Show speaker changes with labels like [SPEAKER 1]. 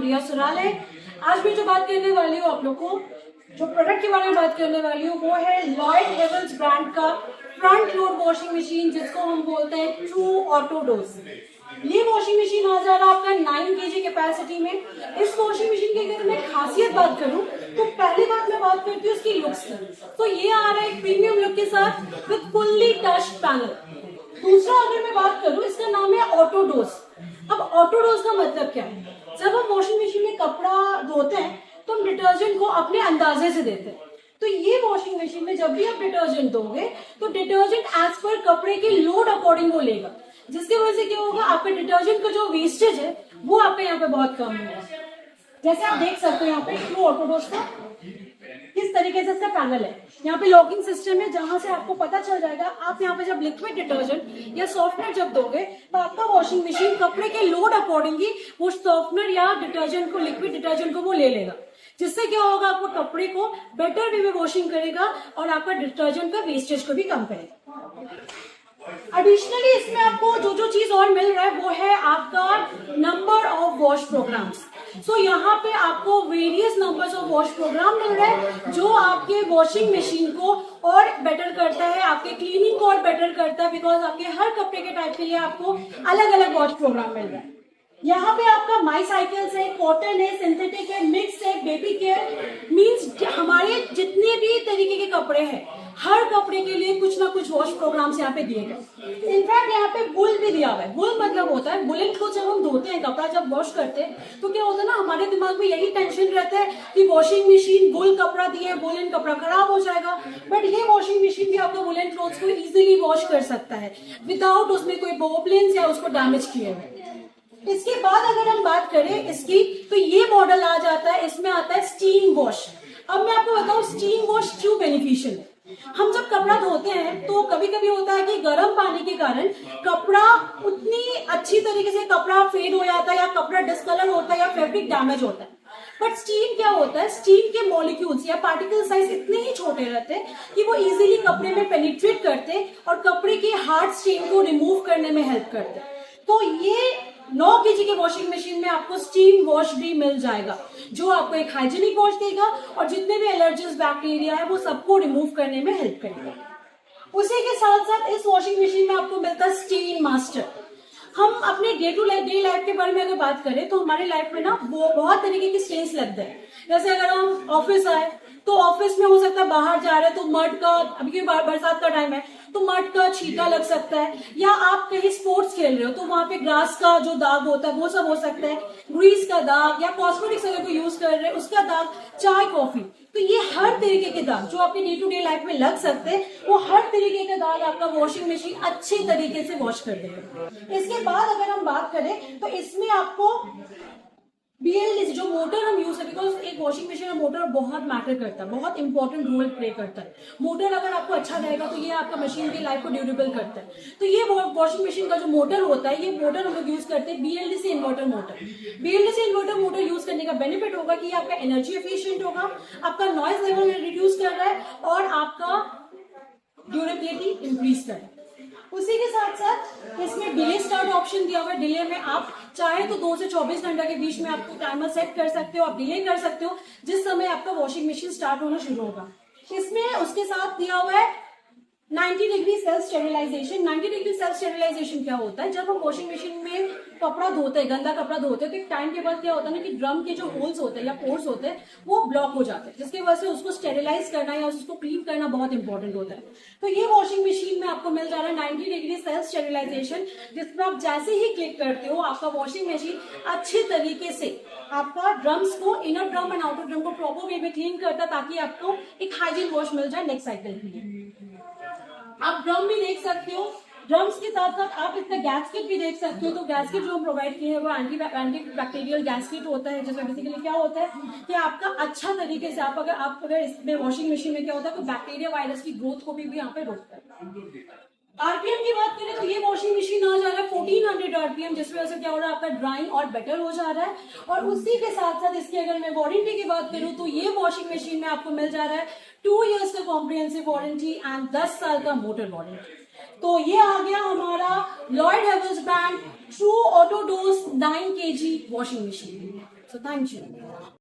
[SPEAKER 1] रिया सुराले। आज मैं जो बात करने वाली हूँ आप लोग को, जो प्रोडक्ट के बारे में बात करने वाली हूँ वो है लॉयड हेवल्स ब्रांड का फ्रंट लोड वॉशिंग मशीन, जिसको हम बोलते हैं ट्रू ऑटो डोज। ये वॉशिंग मशीन आ जा रहा है आपका 9 kg कैपेसिटी में। इस वॉशिंग मशीन की अगर मैं खासियत बात करूं तो पहली बात मैं बात करती हूँ इसकी लुक्स की। तो ये आ रहा है प्रीमियम लुक के साथ विद फुल्ली टच्ड पैनल। दूसरा अगर मैं बात करूं, इसका नाम है ऑटो डोज। अब ऑटो डोज का मतलब क्या है? जब हम वॉशिंग मशीन में कपड़ा धोते हैं तो हम डिटर्जेंट को अपने अंदाजे से देते हैं। तो ये वॉशिंग मशीन में जब भी आप डिटर्जेंट दोगे तो डिटर्जेंट एज पर कपड़े के लोड अकॉर्डिंग वो लेगा, जिसकी वजह से क्या होगा, आपके डिटर्जेंट का जो वेस्टेज है वो आपके यहाँ पे बहुत कम होगा। जैसे आप देख सकते हो यहाँ पे ट्रू ऑटो डोज का किस तरीके से इसका पैनल है। यहाँ पे लॉकिंग सिस्टम है जहां से आपको पता चल जाएगा। आप यहाँ पे जब लिक्विड डिटर्जेंट या सॉफ्टनर जब दोगे तो आपका वॉशिंग मशीन कपड़े के लोड अकॉर्डिंग ही वो सॉफ्टनर या डिटर्जेंट को, लिक्विड डिटर्जेंट को वो ले लेगा, जिससे क्या होगा, आपको कपड़े को बेटर वे में वॉशिंग करेगा और आपका डिटर्जेंट का वेस्टेज को भी कम करेगा। एडिशनली इसमें आपको जो जो चीज और मिल रहा है वो है आपका number of wash programs. So यहाँ पे आपको various numbers of wash program मिल रहा है जो आपके वॉशिंग मशीन को और बेटर करता है, आपके क्लीनिंग को और बेटर करता है, बिकॉज आपके हर कपड़े के टाइप के लिए आपको अलग अलग वॉश प्रोग्राम मिल रहा है। यहाँ पे आपका माई साइकिल्स है, कॉटन है, सिंथेटिक है, मिक्स है, बेबी केयर, मीन्स हमारे जितने भी तरीके के कपड़े हैं हर कपड़े के लिए कुछ ना कुछ वॉश प्रोग्राम्स यहाँ पे दिए गए। इनफैक्ट यहाँ पे वुल भी दिया हुआ है। वुल मतलब होता है वुलन को जब हम धोते हैं, कपड़ा जब वॉश करते हैं तो क्या होता है ना, हमारे दिमाग में यही टेंशन रहता है कि वॉशिंग मशीन वुल कपड़ा दिए, वुलन कपड़ा खराब हो जाएगा। बट ये वॉशिंग मशीन भी आपका वुलन क्लॉथ्स को इजिली वॉश कर सकता है विदाउट उसमें कोई बॉबलिंस या उसको डैमेज किए हुए। इसके बाद अगर हम बात करें इसकी, तो ये मॉडल आ जाता है, इसमें आता है स्टीम वॉश। अब मैं आपको बताऊं स्टीम वॉश क्यों बेनिफिशियल है। हम जब कपड़ा धोते हैं तो कभी कभी होता है कि गर्म पानी के कारण कपड़ा उतनी अच्छी तरीके से कपड़ा फेड हो जाता है या कपड़ा डिस्कलर होता है या फैब्रिक डैमेज होता है। बट स्टीम क्या होता है, स्टीम के मॉलिक्यूल्स या पार्टिकल साइज इतने ही छोटे रहते हैं कि वो इजीली कपड़े में पेनिट्रेट करते और कपड़े के हार्ड स्टेन को रिमूव करने में हेल्प करते। तो ये 9 kg के वॉशिंग मशीन में आपको स्टीम वॉश भी मिल जाएगा, जो आपको एक हाइजीनिक वॉश देगा और जितने भी एलर्जीज बैक्टीरिया है वो सबको रिमूव करने में हेल्प करेगा। उसी के साथ साथ इस वॉशिंग मशीन में आपको मिलता है स्टीम मास्टर। हम अपने डे टू डे लाइफ के बारे में अगर बात करें तो हमारी लाइफ में ना वो बहुत तरीके के स्टेन्स लगते हैं। जैसे अगर हम ऑफिस आए तो ऑफिस में हो सकता है बाहर जा रहे हैं तो मड का, अभी बरसात का टाइम है तो मड का छींटा लग सकता है, या आप कहीं स्पोर्ट्स खेल रहे हो तो वहां पे ग्रास का जो दाग होता है वो सब हो सकता है, ग्रीस का दाग, या कॉस्मेटिक्स अगर कोई यूज कर रहे हैं उसका दाग, चाय कॉफी। तो ये हर तरीके के दाग जो आपके डे टू डे लाइफ में लग सकते हैं वो हर तरीके का दाग आपका वॉशिंग मशीन अच्छे तरीके से वॉश कर देगा। इसके बाद अगर हम बात करें तो इसमें आपको BLDC जो मोटर हम यूज है, बिकॉज एक वॉशिंग मशीन में मोटर बहुत मैटर करता है, बहुत इंपॉर्टेंट रोल प्ले करता है। मोटर अगर आपको अच्छा रहेगा तो ये आपका मशीन की लाइफ को ड्यूरेबल करता है। तो ये वॉशिंग मशीन का जो मोटर होता है, ये मोटर हम लोग यूज करते हैं BLDC inverter motor. BLDC inverter motor use करने का बेनिफिट होगा कि आपका एनर्जी एफिशिएंट होगा, आपका नॉइज लेवल रिड्यूस कर रहा है और आपका ड्यूरेबिलिटी इंक्रीज कर रहा है। उसी के साथ साथ इसमें डिले स्टार्ट ऑप्शन दिया हुआ है। डिले में आप चाहे तो 2 से 24 घंटे के बीच में आपको टाइमर सेट कर सकते हो, आप डिले कर सकते हो जिस समय आपका वॉशिंग मशीन स्टार्ट होना शुरू होगा। इसमें उसके साथ दिया हुआ है 90 degree self sterilisation. 90 degree self sterilisation क्या होता है, जब हम वॉशिंग मशीन में कपड़ा धोते हैं, गंदा कपड़ा धोते हैं, तो एक टाइम के बाद क्या होता है ना कि ड्रम के जो होल्स होते हैं या पोर्स होते हैं वो ब्लॉक हो जाते हैं, जिसकी वजह से उसको स्टेरिलाइज करना या उसको क्लीन करना बहुत इंपॉर्टेंट होता है। तो ये वॉशिंग मशीन में आपको मिल जा रहा है 90 डिग्री सेल्फ स्टेरिलाइजेशन, जिसमें आप जैसे ही क्लिक करते हो आपका वॉशिंग मशीन अच्छे तरीके से आपका ड्रम्स को, inner drum and outer drum को प्रॉपर वे में क्लीन करता है ताकि आपको एक हाइजीन वॉश मिल जाए नेक्स्ट साइकिल के लिए। आप ड्रम भी देख सकते हो, ड्रम्स के साथ साथ आप इसका गैस्केट भी देख सकते हो। तो गैस्केट जो हम प्रोवाइड किए हैं वो एंटी बैक्टीरियल गैस्केट होता है, जिसमें बेसिकली क्या होता है कि आपका अच्छा तरीके से आप अगर इसमें वॉशिंग मशीन में क्या होता है तो बैक्टीरिया वायरस की ग्रोथ को भी यहाँ पे रोकता है। आरपीएम की बात करें तो ये वॉशिंग मशीन आ जा रहा है 1400 आरपीएम, जिस वजह से क्या हो रहा है आपका ड्राइंग और बेटर हो जा रहा है। और उसी के साथ साथ इसकी अगर मैं वारंटी की बात करूं तो ये वॉशिंग मशीन में आपको मिल जा रहा है 2 years का कॉम्प्रिहेंसिव वारंटी एंड 10 साल का मोटर वारंटी। तो ये आ गया हमारा Lloyd Havells brand true auto dose 9 kg washing machine. So thank you.